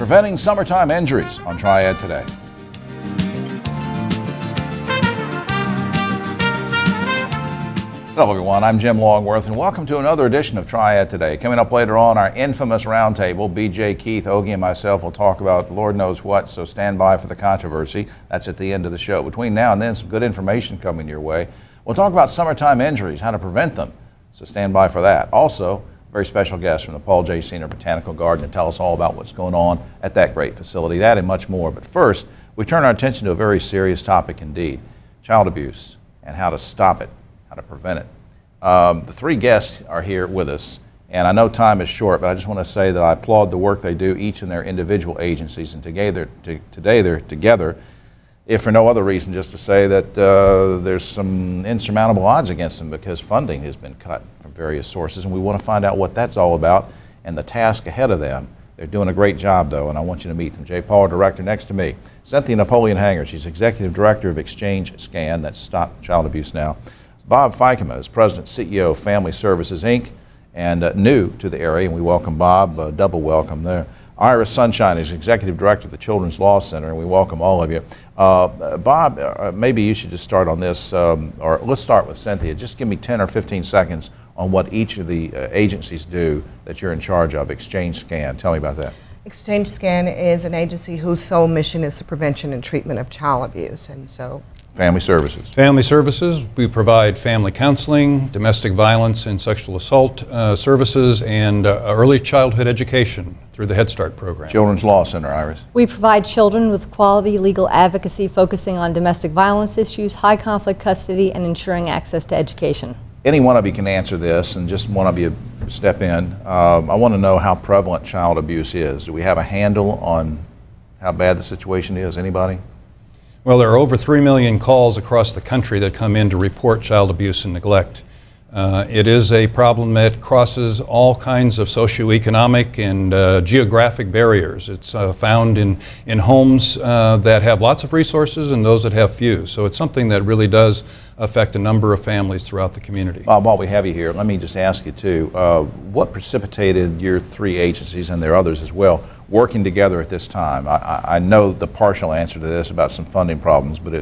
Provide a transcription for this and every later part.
Preventing Summertime Injuries on Triad Today. Hello everyone, I'm Jim Longworth and welcome to another edition of Triad Today. Coming up later on, our infamous roundtable, BJ, Keith, Ogie, and myself will talk about Lord knows what, so stand by for the controversy. That's at the end of the show. Between now and then, some good information coming your way. We'll talk about summertime injuries, how to prevent them, so stand by for that. Also, a very special guest from the Paul J. Senior Botanical Garden to tell us all about what's going on at that great facility, that and much more. But first, we turn our attention to a very serious topic indeed, child abuse and how to stop it, how to prevent it. The three guests are here with us, and I know time is short, but I just want to say that I applaud the work they do, each in their individual agencies, and today they're together, if for no other reason, just to say that there's some insurmountable odds against them because funding has been cut from various sources, and we want to find out what that's all about and the task ahead of them. They're doing a great job, though, and I want you to meet them. Jay Paul, director, next to me. Cynthia Napoleon-Hanger, she's executive director of Exchange Scan, that's Stop Child Abuse Now. Bob Feikema is President CEO of Family Services, Inc., and new to the area, and we welcome Bob, double welcome there. Iris Sunshine is Executive Director of the Children's Law Center, and we welcome all of you. Bob, maybe you should just start on this, or let's start with Cynthia. Just give me 10 or 15 seconds on what each of the agencies do that you're in charge of. Exchange Scan, tell me about that. Exchange Scan is an agency whose sole mission is the prevention and treatment of child abuse, and so Family Services. Family Services, we provide family counseling, domestic violence and sexual assault services, and early childhood education through the Head Start program. Children's Law Center, Iris. We provide children with quality legal advocacy focusing on domestic violence issues, high conflict custody, and ensuring access to education. Any one of you can answer this, and just one of you step in. I want to know how prevalent child abuse is. Do we have a handle on how bad the situation is? Anybody? Well, there are over 3 million calls across the country that come in to report child abuse and neglect. It is a problem that crosses all kinds of socioeconomic and geographic barriers. It's found in homes that have lots of resources and those that have few. So it's something that really does affect a number of families throughout the community. Bob, while we have you here, let me just ask you too, what precipitated your three agencies, and there are others as well, working together at this time? I know the partial answer to this about some funding problems, but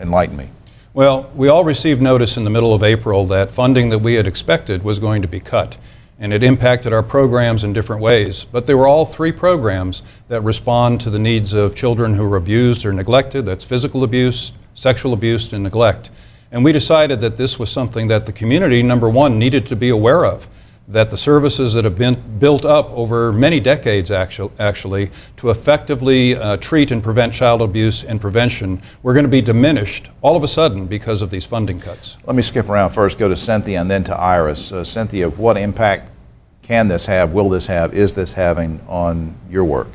enlighten me. Well, we all received notice in the middle of April that funding that we had expected was going to be cut, and it impacted our programs in different ways. But there were all three programs that respond to the needs of children who are abused or neglected. That's physical abuse, sexual abuse, and neglect. And we decided that this was something that the community, number one, needed to be aware of, that the services that have been built up over many decades actually to effectively treat and prevent child abuse and prevention were going to be diminished all of a sudden because of these funding cuts. Let me skip around first, go to Cynthia and then to Iris. Cynthia, what impact can this have, will this have, is this having on your work?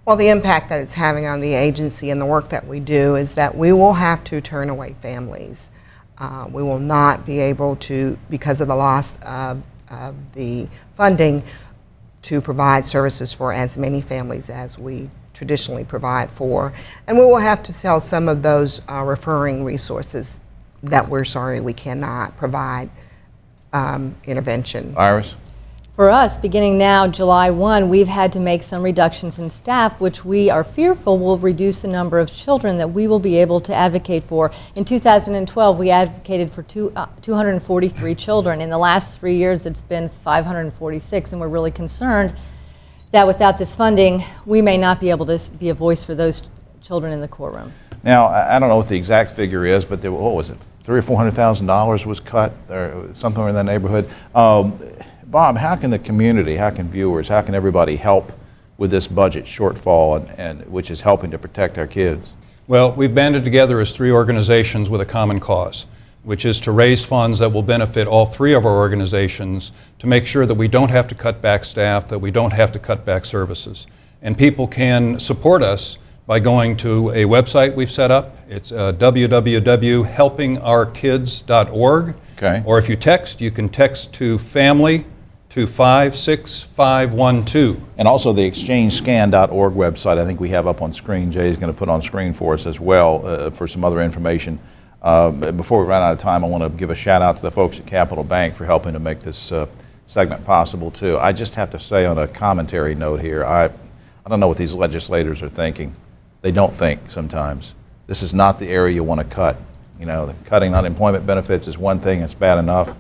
well, the impact that it's having on the agency and the work that we do is that we will have to turn away families. We will not be able to, because of the loss of the funding, to provide services for as many families as we traditionally provide for. And we will have to sell some of those referring resources that we're sorry we cannot provide intervention. Iris? For us, beginning now, July 1, we've had to make some reductions in staff, which we are fearful will reduce the number of children that we will be able to advocate for. In 2012, we advocated for 243 children. In the last 3 years, it's been 546, and we're really concerned that without this funding, we may not be able to be a voice for those children in the courtroom. Now, I don't know what the exact figure is, but there, what was it, $300,000 or $400,000 was cut, or something in that neighborhood. Bob, how can the community, how can viewers, how can everybody help with this budget shortfall, and which is helping to protect our kids? Well, we've banded together as three organizations with a common cause, which is to raise funds that will benefit all three of our organizations to make sure that we don't have to cut back staff, that we don't have to cut back services. And people can support us by going to a website we've set up. It's www.helpingourkids.org. Okay. Or if you text, you can text to family to 56512. And also the exchangescan.org website, I think we have up on screen. Jay's going to put on screen for us as well for some other information. Before we run out of time, I want to give a shout out to the folks at Capital Bank for helping to make this segment possible too. I just have to say on a commentary note here, I don't know what these legislators are thinking. They don't think sometimes. This is not the area you want to cut. You know, cutting unemployment benefits is one thing, it's bad enough,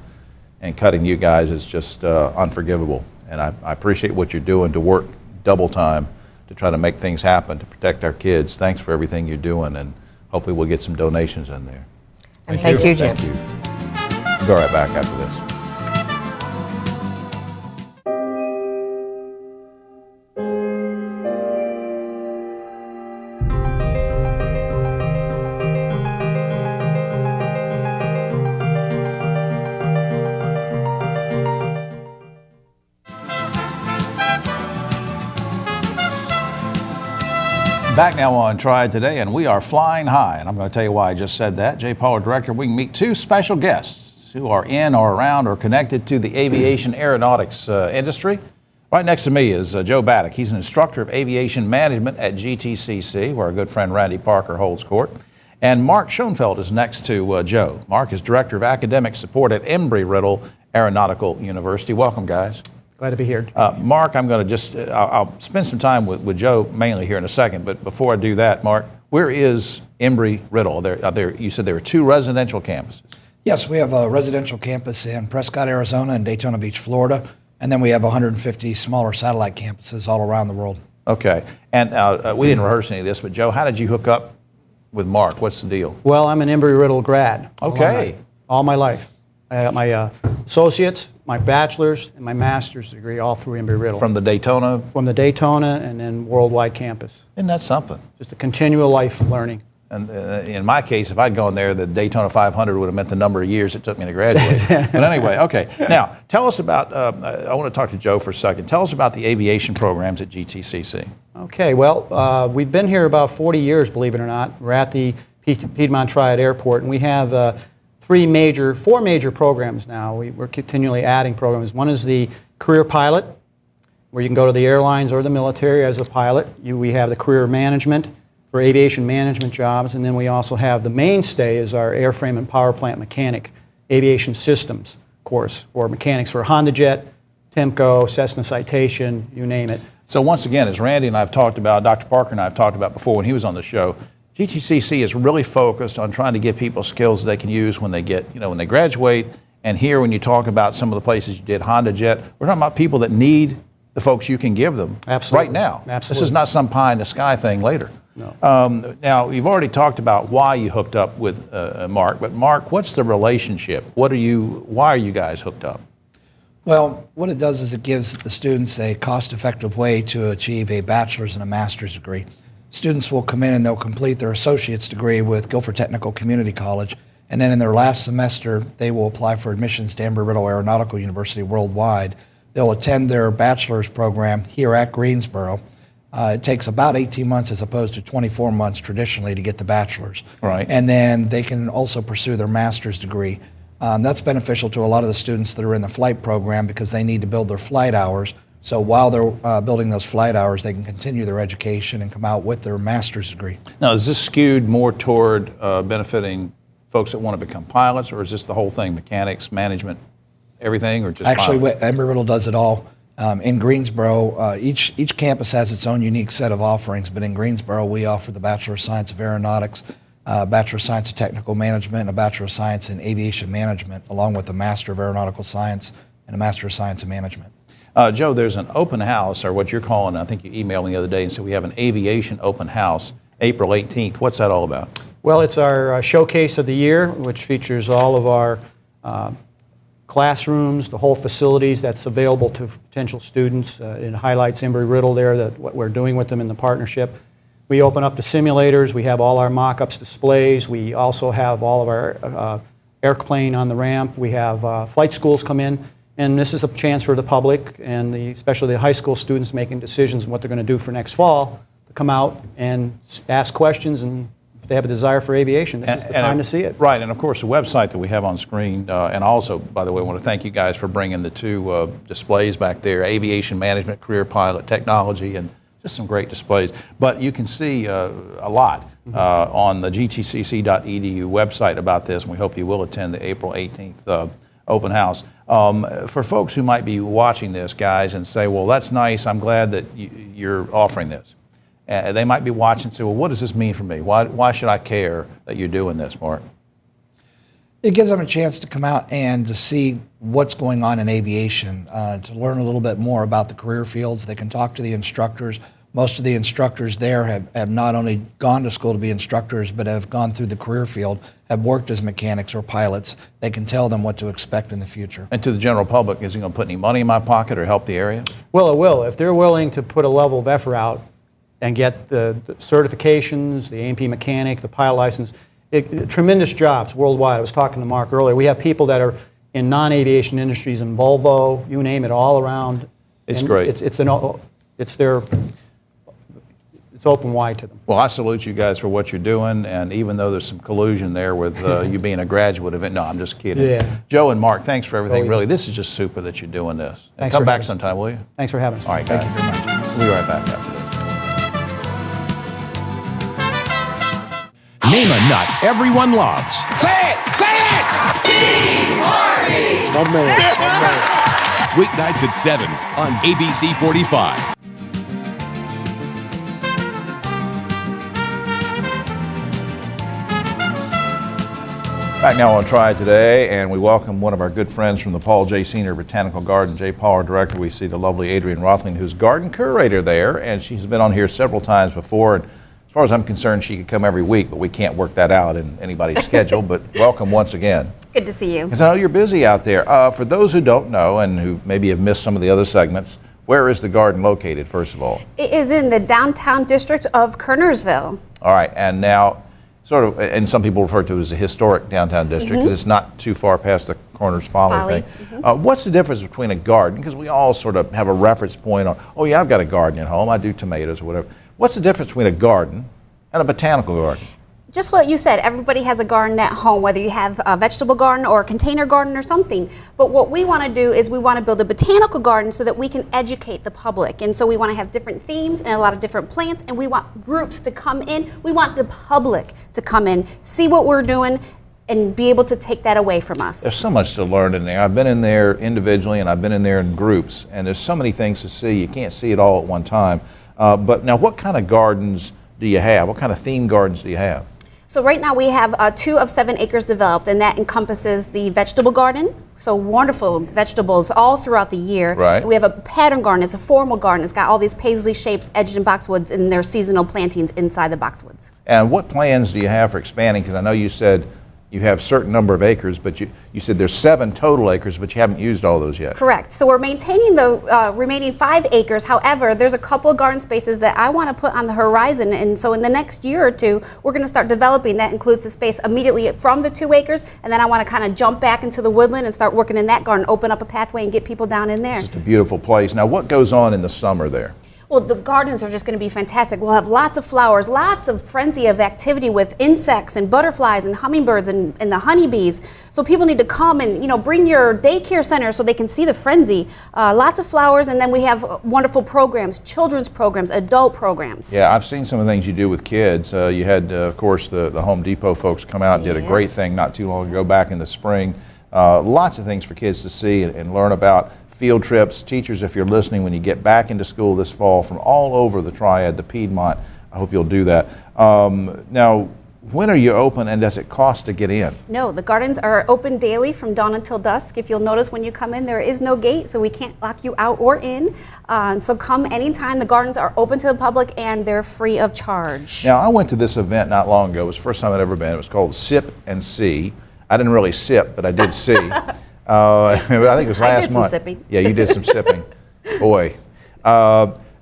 and cutting you guys is just unforgivable. And I appreciate what you're doing to work double time to try to make things happen, to protect our kids. Thanks for everything you're doing, and hopefully we'll get some donations in there. And thank you, Jim. Thank you. We'll be right back after this. Back now on Triad Today, and we are flying high, and I'm going to tell you why I just said that. Jay Pollard, Director, we can meet two special guests who are in or around or connected to the aviation aeronautics industry. Right next to me is Joe Baddock. He's an instructor of aviation management at GTCC, where our good friend Randy Parker holds court. And Mark Schoenfeld is next to Joe. Mark is Director of Academic Support at Embry-Riddle Aeronautical University. Welcome, guys. Glad to be here. Mark, I'm going to just, I'll spend some time with Joe mainly here in a second, but before I do that, Mark, where is Embry-Riddle? You said there are two residential campuses. Yes, we have a residential campus in Prescott, Arizona and Daytona Beach, Florida, and then we have 150 smaller satellite campuses all around the world. Okay, and we didn't rehearse any of this, but Joe, how did you hook up with Mark? What's the deal? Well, I'm an Embry-Riddle grad. Okay. All my life. I got my associates, my bachelor's, and my master's degree all through Embry-Riddle. From the Daytona? From the Daytona and then worldwide campus. Isn't that something? Just a continual life learning. And in my case, if I'd gone there, the Daytona 500 would have meant the number of years it took me to graduate. But anyway, okay. Now, tell us about, I want to talk to Joe for a second. Tell us about the aviation programs at GTCC. Okay, well, we've been here about 40 years, believe it or not. We're at the Piedmont Triad Airport, and we have four major programs now. We're continually adding programs. One is the career pilot, where you can go to the airlines or the military as a pilot. We have the career management for aviation management jobs, and then we also have the mainstay is our airframe and power plant mechanic aviation systems course for mechanics for HondaJet, Temco, Cessna Citation, you name it. So once again, as Randy and I have talked about, Dr. Parker and I have talked about before when he was on the show, GTCC is really focused on trying to give people skills they can use when they get, when they graduate. And here, when you talk about some of the places you did, HondaJet, we're talking about people that need the folks you can give them Absolutely. right now. Absolutely. This is not some pie in the sky thing later. No. Now, you've already talked about why you hooked up with Mark, but Mark, what's the relationship? Why are you guys hooked up? Well, what it does is it gives the students a cost-effective way to achieve a bachelor's and a master's degree. Students will come in and they'll complete their associate's degree with Guilford Technical Community College, and then in their last semester, they will apply for admissions to Embry-Riddle Aeronautical University worldwide. They'll attend their bachelor's program here at Greensboro. It takes about 18 months as opposed to 24 months traditionally to get the bachelor's. Right. And then they can also pursue their master's degree. That's beneficial to a lot of the students that are in the flight program because they need to build their flight hours. So while they're building those flight hours, they can continue their education and come out with their master's degree. Now, is this skewed more toward benefiting folks that want to become pilots, or is this the whole thing, mechanics, management, everything, or just Actually, pilots? Embry-Riddle does it all. In Greensboro, each campus has its own unique set of offerings, but in Greensboro, we offer the Bachelor of Science of Aeronautics, Bachelor of Science of Technical Management, and a Bachelor of Science in Aviation Management, along with a Master of Aeronautical Science and a Master of Science in Management. Joe, there's an open house, or what you're calling, I think you emailed me the other day and said we have an aviation open house, April 18th. What's that all about? Well, it's our showcase of the year, which features all of our classrooms, the whole facilities that's available to potential students. It highlights Embry-Riddle there, what we're doing with them in the partnership. We open up the simulators. We have all our mock-ups displays. We also have all of our airplane on the ramp. We have flight schools come in. And this is a chance for the public and especially the high school students making decisions on what they're going to do for next fall to come out and ask questions, and if they have a desire for aviation, this is the time to see it. Right, and of course the website that we have on screen, and also, by the way, I want to thank you guys for bringing the two displays back there, aviation management, career pilot, technology, and just some great displays. But you can see a lot on the gtcc.edu website about this, and we hope you will attend the April 18th open house. For folks who might be watching this, guys, and say, well, that's nice, I'm glad that you're offering this. They might be watching and say, well, what does this mean for me? Why should I care that you're doing this, Mark? It gives them a chance to come out and to see what's going on in aviation, to learn a little bit more about the career fields. They can talk to the instructors. Most of the instructors there have not only gone to school to be instructors, but have gone through the career field, have worked as mechanics or pilots. They can tell them what to expect in the future. And to the general public, is it going to put any money in my pocket or help the area? Well, it will. If they're willing to put a level of effort out and get the certifications, the A&P mechanic, the pilot license, tremendous jobs worldwide. I was talking to Mark earlier. We have people that are in non-aviation industries, in Volvo, you name it, all around. It's And great. It's open wide to them. Well, I salute you guys for what you're doing, and even though there's some collusion there with you being a graduate of it, no, I'm just kidding. Yeah. Joe and Mark, thanks for everything. Oh, yeah. Really, this is just super that you're doing this. And Thanks come for back having me. sometime, will you? Thanks for having us. All right, guys. Thank you very much. We'll be right back after this. Name a nut everyone loves. Say it! Say it! My man. Weeknights at 7 on ABC 45. Back now on Triad Today, and we welcome one of our good friends from the Paul J. Senior Botanical Garden, J. Paul, our director. We see the lovely Adrienne Rothling, who's garden curator there, and she's been on here several times before. And as far as I'm concerned, she could come every week, but we can't work that out in anybody's schedule. But welcome once again. Good to see you. Because I know you're busy out there. For those who don't know and who maybe have missed some of the other segments, where is the garden located, first of all? It is in the downtown district of Kernersville. All right, and now, sort of, and some people refer to it as a historic downtown district because it's not too far past the Corners Folly thing. What's the difference between a garden? Because we all sort of have a reference point on, oh yeah, I've got a garden at home, I do tomatoes or whatever. What's the difference between a garden and a botanical garden? Just what you said, everybody has a garden at home, whether you have a vegetable garden or a container garden or something. But what we want to do is we want to build a botanical garden so that we can educate the public. And so we want to have different themes and a lot of different plants, and we want groups to come in. We want the public to come in, see what we're doing, and be able to take that away from us. There's so much to learn in there. I've been in there individually and I've been in there in groups, and there's so many things to see. You can't see it all at one time. But now, what kind of gardens do you have? What kind of themed gardens do you have? So right now we have 2 of 7 acres developed, and that encompasses the vegetable garden. So wonderful vegetables all throughout the year. Right. We have a pattern garden. It's a formal garden. It's got all these paisley shapes edged in boxwoods, and their seasonal plantings inside the boxwoods. And what plans do you have for expanding? Because I know you said you have a certain number of acres, but you said there's 7 total acres, but you haven't used all those yet. Correct. So we're maintaining the remaining 5 acres. However, there's a couple of garden spaces that I want to put on the horizon. And so in the next year or 2, we're going to start developing. That includes the space immediately from the 2 acres. And then I want to kind of jump back into the woodland and start working in that garden, open up a pathway and get people down in there. It's just a beautiful place. Now, what goes on in the summer there? Well, the gardens are just going to be fantastic. We'll have lots of flowers, lots of frenzy of activity with insects and butterflies and hummingbirds and the honeybees. So people need to come and, bring your daycare center so they can see the frenzy. Lots of flowers, and then we have wonderful programs, children's programs, adult programs. Yeah, I've seen some of the things you do with kids. You had, of course, the Home Depot folks come out and did a great thing not too long ago back in the spring. Lots of things for kids to see and learn about. Field trips, teachers, if you're listening, when you get back into school this fall from all over the Triad, the Piedmont, I hope you'll do that. Now, when are you open, and does it cost to get in? No, the gardens are open daily from dawn until dusk. If you'll notice when you come in, there is no gate, so we can't lock you out or in. So come anytime. The gardens are open to the public, and they're free of charge. Now, I went to this event not long ago. It was the first time I'd ever been. It was called Sip and See. I didn't really sip, but I did see. I think it was last month. I did some sipping. Yeah, you did some sipping. Boy.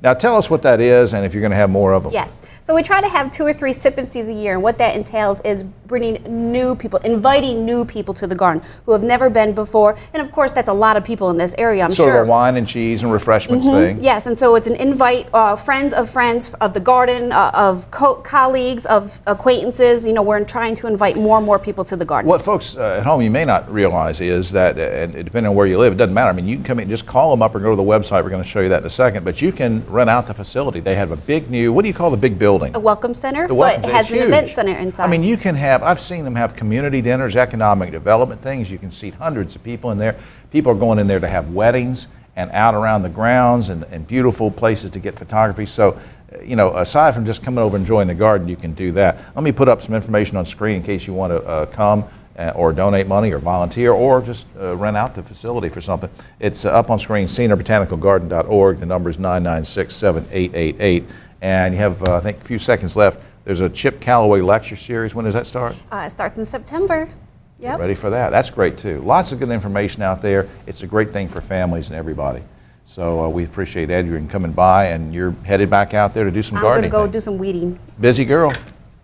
Now tell us what that is and if you're going to have more of them. Yes. So we try to have 2 or 3 sip and sees a year, and what that entails is bringing new people, inviting new people to the garden who have never been before. And of course, that's a lot of people in this area, I'm sort sure. of a wine and cheese and refreshments thing. Yes, and so it's an invite friends of the garden, of colleagues, of acquaintances. We're trying to invite more and more people to the garden. What folks at home you may not realize is that, and depending on where you live, it doesn't matter. I mean, you can come in, just call them up or go to the website. We're going to show you that in a second. But you can rent out the facility. They have a big new, what do you call the big building? A welcome center, The welcome but it center. has It's an event huge. center inside. I mean, you can have, I've seen them have community dinners, economic development things. You can seat hundreds of people in there. People are going in there to have weddings and out around the grounds and beautiful places to get photography. So, aside from just coming over and enjoying the garden, you can do that. Let me put up some information on screen in case you want to come or donate money or volunteer or just rent out the facility for something. It's up on screen, seniorbotanicalgarden.org. The number is 996-7888. And you have, I think, a few seconds left. There's a Chip Calloway lecture series. When does that start? It starts in September. Yep. Get ready for that. That's great too. Lots of good information out there. It's a great thing for families and everybody. So we appreciate Adrian coming by, and you're headed back out there to do some gardening. I'm going to go do some weeding. Busy girl.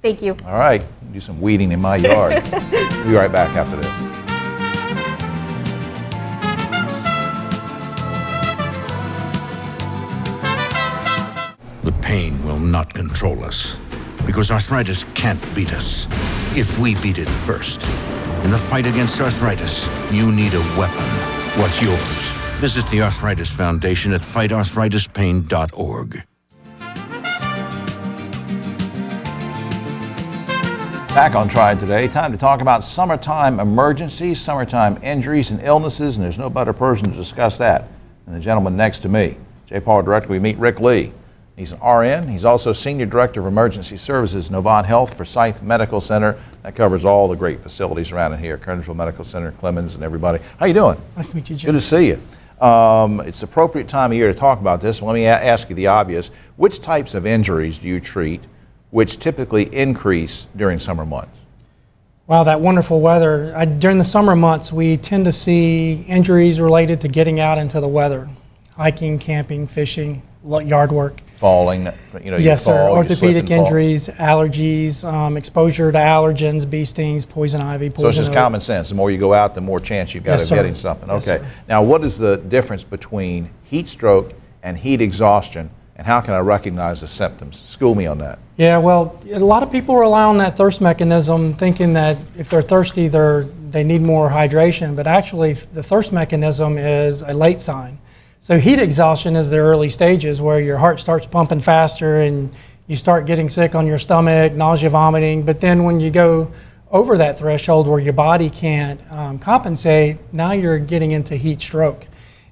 Thank you. All right, do some weeding in my yard. We'll be right back after this. The pain will not control us, because arthritis can't beat us if we beat it first. In the fight against arthritis, you need a weapon. What's yours? Visit the Arthritis Foundation at fightarthritispain.org. Back on Triad Today, time to talk about summertime emergencies, summertime injuries and illnesses, and there's no better person to discuss that than the gentleman next to me. J-Paul Director, we meet Rick Lee. He's an RN. He's also Senior Director of Emergency Services, Novant Health Forsyth Medical Center. That covers all the great facilities around in here, Kernersville Medical Center, Clemens, and everybody. How you doing? Nice to meet you, Jim. Good to see you. It's the appropriate time of year to talk about this. Let me ask you the obvious. Which types of injuries do you treat which typically increase during summer months? Wow, that wonderful weather. During the summer months, we tend to see injuries related to getting out into the weather. Hiking, camping, fishing, yard work. Falling, Yes, you sir. fall, you slip Orthopedic and fall. injuries, allergies, exposure to allergens, bee stings, poison ivy, poison So it's just oak. common sense. The more you go out, the more chance you've got Yes, of sir. getting something. Yes, Okay. sir. Now, what is the difference between heat stroke and heat exhaustion, and how can I recognize the symptoms? School me on that. Yeah, well, a lot of people rely on that thirst mechanism, thinking that if they're thirsty, they need more hydration. But actually, the thirst mechanism is a late sign. So heat exhaustion is the early stages where your heart starts pumping faster and you start getting sick on your stomach, nausea, vomiting. But then when you go over that threshold where your body can't compensate, now you're getting into heat stroke.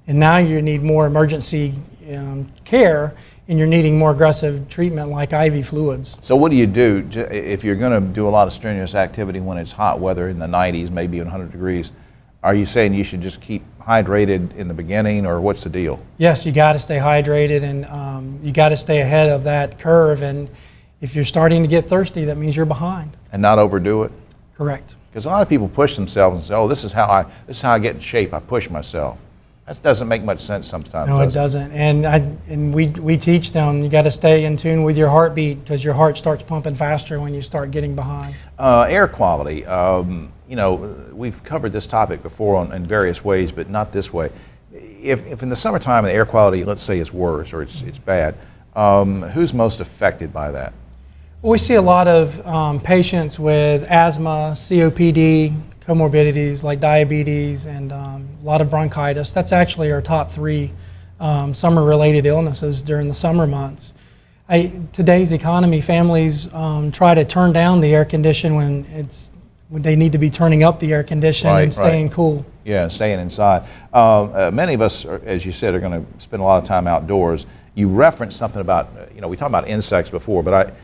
And now you need more emergency care, and you're needing more aggressive treatment like IV fluids. So what do you do if you're going to do a lot of strenuous activity when it's hot weather in the 90s, maybe 100 degrees? Are you saying you should just keep hydrated in the beginning, or what's the deal? Yes, you got to stay hydrated, and you got to stay ahead of that curve. And if you're starting to get thirsty, that means you're behind. And not overdo it? Correct. Because a lot of people push themselves and say, "Oh, this is how I get in shape. I push myself." That doesn't make much sense sometimes. No, it doesn't. And we teach them you got to stay in tune with your heartbeat, because your heart starts pumping faster when you start getting behind. Air quality. We've covered this topic before in various ways, but not this way. If in the summertime the air quality, let's say, is worse or it's bad, who's most affected by that? We see a lot of patients with asthma, COPD, comorbidities like diabetes, and a lot of bronchitis. That's actually our top three summer-related illnesses during the summer months. Today's economy, families try to turn down the air condition when they need to be turning up the air conditioning and staying cool. Yeah, staying inside. Many of us, as you said, are going to spend a lot of time outdoors. You referenced something about, we talked about insects before, but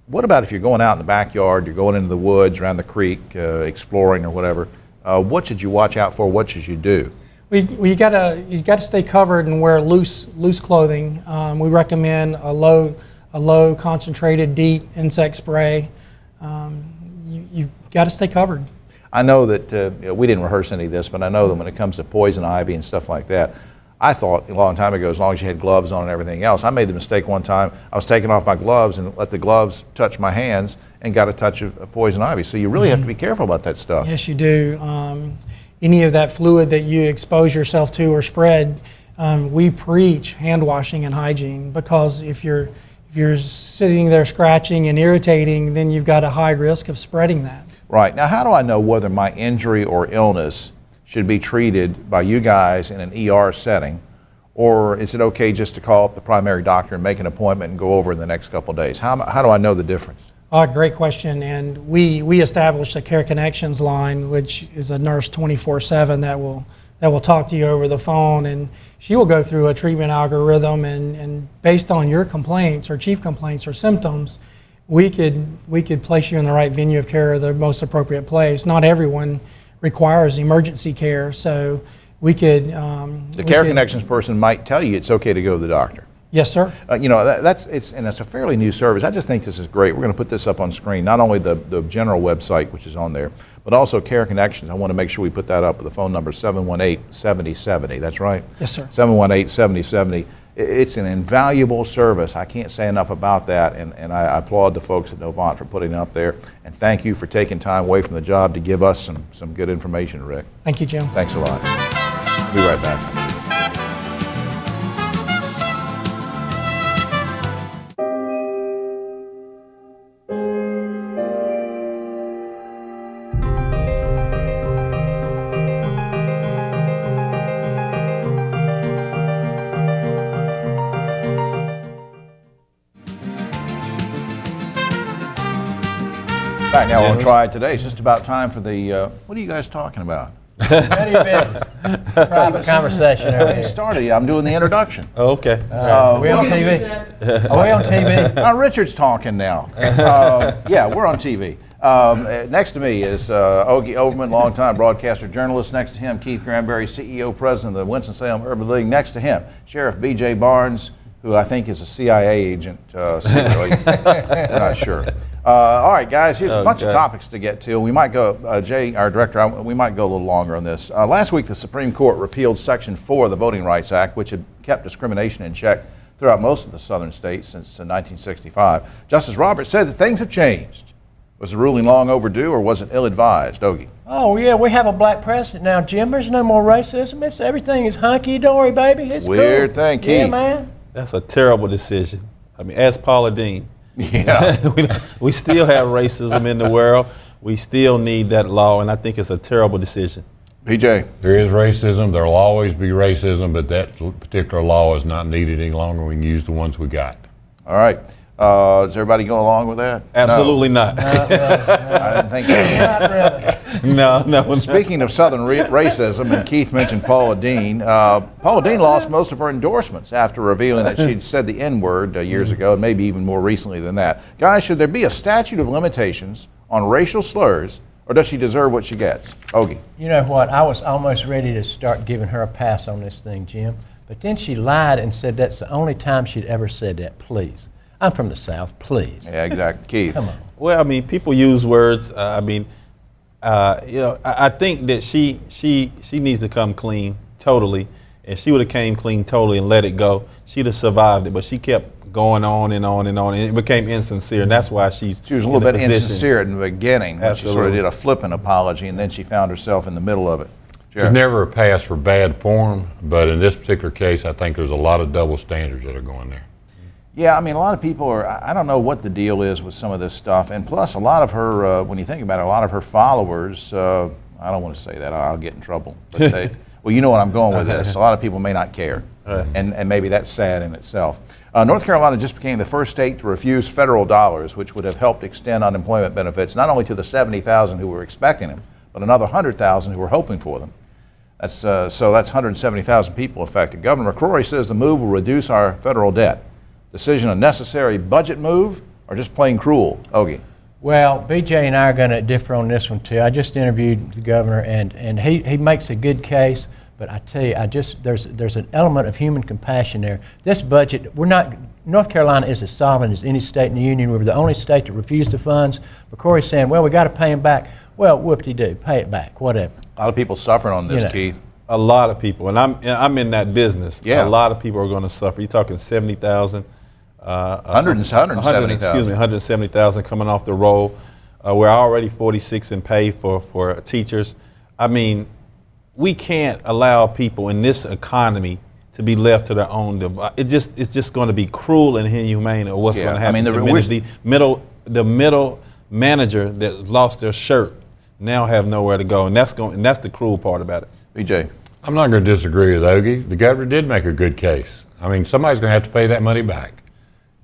what about if you're going out in the backyard, you're going into the woods, around the creek, exploring or whatever? What should you watch out for? What should you do? You gotta stay covered and wear loose clothing. We recommend a low concentrated DEET insect spray. You got to stay covered. I know that we didn't rehearse any of this, but I know that when it comes to poison ivy and stuff like that, I thought a long time ago, as long as you had gloves on and everything else. I made the mistake one time. I was taking off my gloves and let the gloves touch my hands and got a touch of poison ivy. So you really have to be careful about that stuff. Yes, you do. Any of that fluid that you expose yourself to or spread, we preach hand washing and hygiene, because if you're sitting there scratching and irritating, then you've got a high risk of spreading that. Right. Now, how do I know whether my injury or illness should be treated by you guys in an ER setting, or is it okay just to call up the primary doctor and make an appointment and go over in the next couple of days? How do I know the difference? Great question. And we established a Care Connections line, which is a nurse 24/7 that will talk to you over the phone, and she will go through a treatment algorithm, and based on your complaints or chief complaints or symptoms, we could place you in the right venue of care or the most appropriate place. Not everyone requires emergency care, so we could. The Care Connections person might tell you it's okay to go to the doctor. Yes, sir. You know, it's a fairly new service. I just think this is great. We're going to put this up on screen, not only the general website, which is on there, but also Care Connections. I want to make sure we put that up with the phone number 718-7070. That's right? Yes, sir. 718-7070. It's an invaluable service. I can't say enough about that, and I applaud the folks at Novant for putting it up there. And thank you for taking time away from the job to give us some good information, Rick. Thank you, Jim. Thanks a lot. Be right back. Back now on Triad Today. It's just about time for the, what are you guys talking about? None of your business. Private conversation over It here. started, I'm doing the introduction. Oh, okay. We on TV? Are we on TV? Richard's talking now. Yeah, we're on TV. Next to me is Ogie Overman, longtime broadcaster, journalist. Next to him, Keith Granberry, CEO, president of the Winston-Salem Urban League. Next to him, Sheriff B.J. Barnes, who I think is a CIA agent secretly. We're not sure. All right, guys, here's a bunch of topics to get to. We might go, Jay, our director, we might go a little longer on this. Last week, the Supreme Court repealed Section 4 of the Voting Rights Act, which had kept discrimination in check throughout most of the southern states since 1965. Justice Roberts said that things have changed. Was the ruling long overdue, or was it ill-advised? Ogie. Oh, yeah, we have a black president now, Jim. There's no more racism. Everything is hunky-dory, baby. It's Weird cool. thing, Keith. Yeah, man. That's a terrible decision. I mean, ask Paula Dean. Yeah. we still have racism in the world. We still need that law, and I think it's a terrible decision. PJ. There is racism. There will always be racism, but that particular law is not needed any longer. We can use the ones we got. All right. Does everybody go along with that? Absolutely not. I didn't think so. No. Speaking of Southern racism, and Keith mentioned Paula Dean. Paula Dean lost most of her endorsements after revealing that she'd said the N-word years ago, and maybe even more recently than that. Guys, should there be a statute of limitations on racial slurs, or does she deserve what she gets? Ogie. You know what? I was almost ready to start giving her a pass on this thing, Jim. But then she lied and said that's the only time she'd ever said that. Please. I'm from the South, please. Yeah, exactly. Keith. Come on. Well, I mean, people use words. I think that she needs to come clean totally. If she would have came clean totally and let it go, she'd have survived it. But she kept going on and on and on, and it became insincere, and that's why she was a little bit insincere at the beginning. When she sort of did a flippant apology, and then she found herself in the middle of it. There's never a pass for bad form, but in this particular case, I think there's a lot of double standards that are going there. Yeah, I mean, a lot of people I don't know what the deal is with some of this stuff. And plus, a lot of her, when you think about it, a lot of her followers, I don't want to say that, I'll get in trouble. But well, you know what I'm going with this. A lot of people may not care. And maybe that's sad in itself. North Carolina just became the first state to refuse federal dollars, which would have helped extend unemployment benefits, not only to the 70,000 who were expecting them, but another 100,000 who were hoping for them. That's, so that's 170,000 people affected. Governor McCrory says the move will reduce our federal debt. Decision a necessary budget move or just plain cruel? Ogie. Well, BJ and I are going to differ on this one too. I just interviewed the governor, and he makes a good case. But I tell you, there's an element of human compassion there. This budget, North Carolina is as sovereign as any state in the union. We were the only state that refused the funds. McCrory's saying, well, we got to pay them back. Well, whoop-de-doo, pay it back, whatever. A lot of people suffering on this, Keith. A lot of people, and I'm in that business. Yeah. A lot of people are going to suffer. You're talking 70,000. 170,000 coming off the roll. We're already 46 in pay for teachers. I mean, we can't allow people in this economy to be left to their own device. It's just going to be cruel and inhumane of what's going to happen. I mean, the middle manager that lost their shirt now have nowhere to go, and that's the cruel part about it. BJ. I'm not going to disagree with Ogie. The governor did make a good case. I mean, somebody's going to have to pay that money back.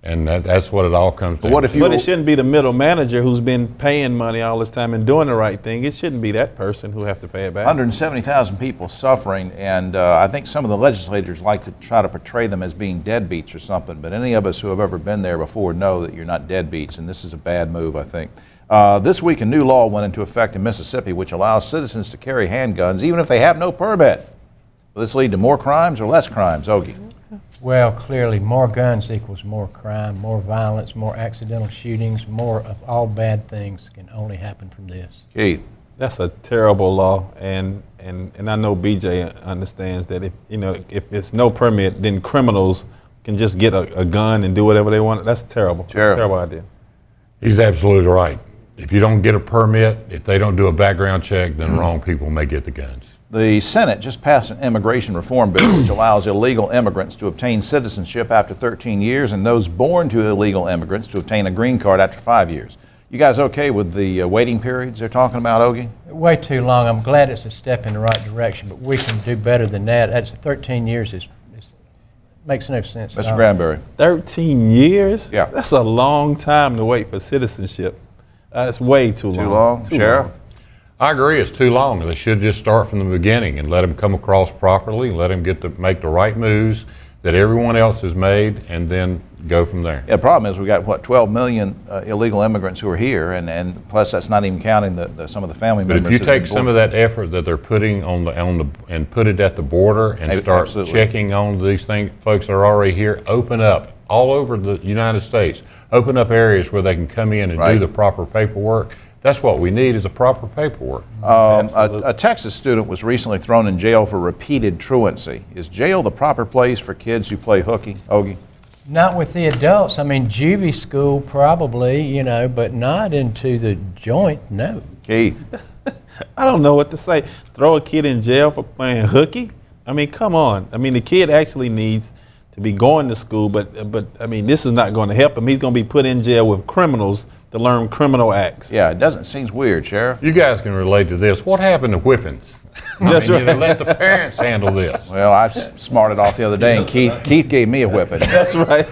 And that's what it all comes down What if to. you? But it shouldn't be the middle manager who's been paying money all this time and doing the right thing. It shouldn't be that person who have to pay it back. 170,000 people suffering, and I think some of the legislators like to try to portray them as being deadbeats or something, but any of us who have ever been there before know that you're not deadbeats, and this is a bad move, I think. This week, a new law went into effect in Mississippi which allows citizens to carry handguns even if they have no permit. Will this lead to more crimes or less crimes, Ogie? Well, clearly, more guns equals more crime, more violence, more accidental shootings, more of all bad things can only happen from this. Keith? That's a terrible law, and I know BJ understands that if it's no permit, then criminals can just get a gun and do whatever they want. That's terrible. That's a terrible idea. He's absolutely right. If you don't get a permit, if they don't do a background check, then wrong people may get the guns. The Senate just passed an immigration reform bill which allows illegal immigrants to obtain citizenship after 13 years and those born to illegal immigrants to obtain a green card after 5 years. You guys okay with the waiting periods they're talking about, Ogie? Way too long. I'm glad it's a step in the right direction, but we can do better than that. That's 13 years makes no sense. Mr. Granberry. 13 years? Yeah. That's a long time to wait for citizenship. That's way too long. Too long? Sheriff? I agree, it's too long. They should just start from the beginning and let them come across properly, let them make the right moves that everyone else has made, and then go from there. Yeah, the problem is we got, what, 12 million illegal immigrants who are here, and plus that's not even counting some of the family But members. if you take some of that effort that they're putting and put it at the border and start Absolutely. checking on these folks that are already here, open up all over the United States, open up areas where they can come in and do the proper paperwork. That's what we need is a proper paperwork. A Texas student was recently thrown in jail for repeated truancy. Is jail the proper place for kids who play hooky, Ogie? Not with the adults. I mean, juvie school probably, but not into the joint, no. Keith? I don't know what to say. Throw a kid in jail for playing hooky? I mean, come on. I mean, the kid actually needs to be going to school, but I mean, this is not going to help him. He's going to be put in jail with criminals to learn criminal acts. Yeah, it seems weird, Sheriff. You guys can relate to this. What happened to whippings? That's right. Let the parents handle this. Well, I smarted off the other day, and Keith gave me a whipping. That's right.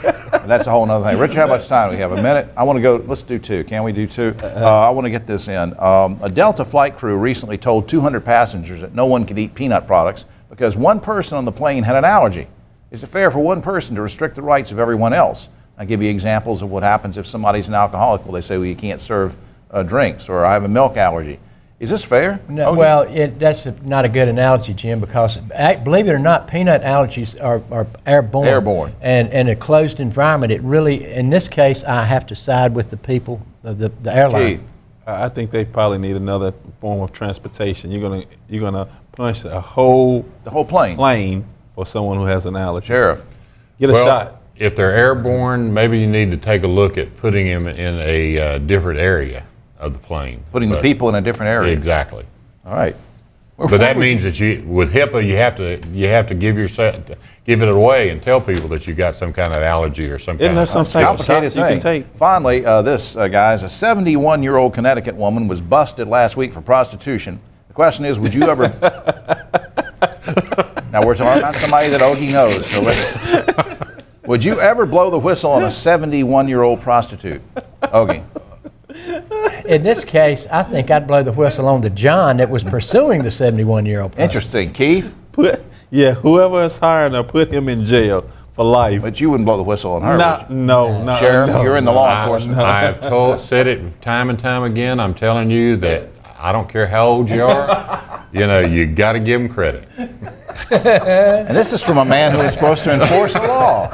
That's a whole other thing. Richard, how much time do we have? A minute? I want to go, let's do two. Can we do two? I want to get this in. A Delta flight crew recently told 200 passengers that no one could eat peanut products because one person on the plane had an allergy. Is it fair for one person to restrict the rights of everyone else? I give you examples of what happens if somebody's an alcoholic. Well, they say, well, you can't serve drinks, or I have a milk allergy. Is this fair? No, well, that's not a good analogy, Jim, because believe it or not, peanut allergies are airborne. Airborne. And in a closed environment, it really, in this case, I have to side with the people, the airline. Keith? I think they probably need another form of transportation. You're gonna punish the whole plane for someone who has an allergy. Sheriff? Get a shot. If they're airborne, maybe you need to take a look at putting them in a different area of the plane. Putting the people in a different area. Exactly. All right. But that means that with HIPAA, you have to give it away and tell people that you got some kind of allergy or some kind of complicated thing. Finally, this guys, a 71-year-old Connecticut woman was busted last week for prostitution. The question is, would you ever? Now we're talking about somebody that Ogie knows, so let's. Would you ever blow the whistle on a 71-year-old prostitute, Ogie? In this case, I think I'd blow the whistle on the John that was pursuing the 71-year-old prostitute. Interesting. Keith? Whoever is hiring her, put him in jail for life. But you wouldn't blow the whistle on her, No. Sheriff, you're in the law enforcement. I have said it time and time again. I'm telling you that I don't care how old you are, you got to give them credit. And this is from a man who is supposed to enforce the law.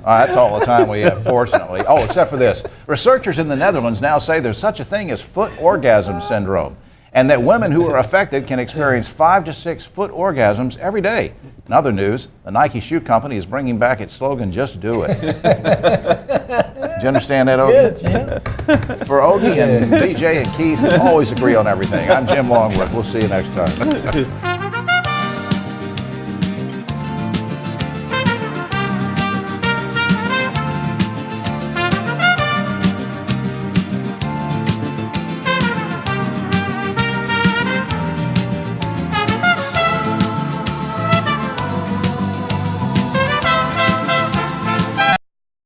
That's all the time we have, fortunately. Oh, except for this. Researchers in the Netherlands now say there's such a thing as foot orgasm syndrome, and that women who are affected can experience 5 to 6 foot orgasms every day. In other news, the Nike shoe company is bringing back its slogan, "Just Do It." Do you understand that, Ogie? Yeah. For Ogie and BJ and Keith, always agree on everything. I'm Jim Longworth. We'll see you next time.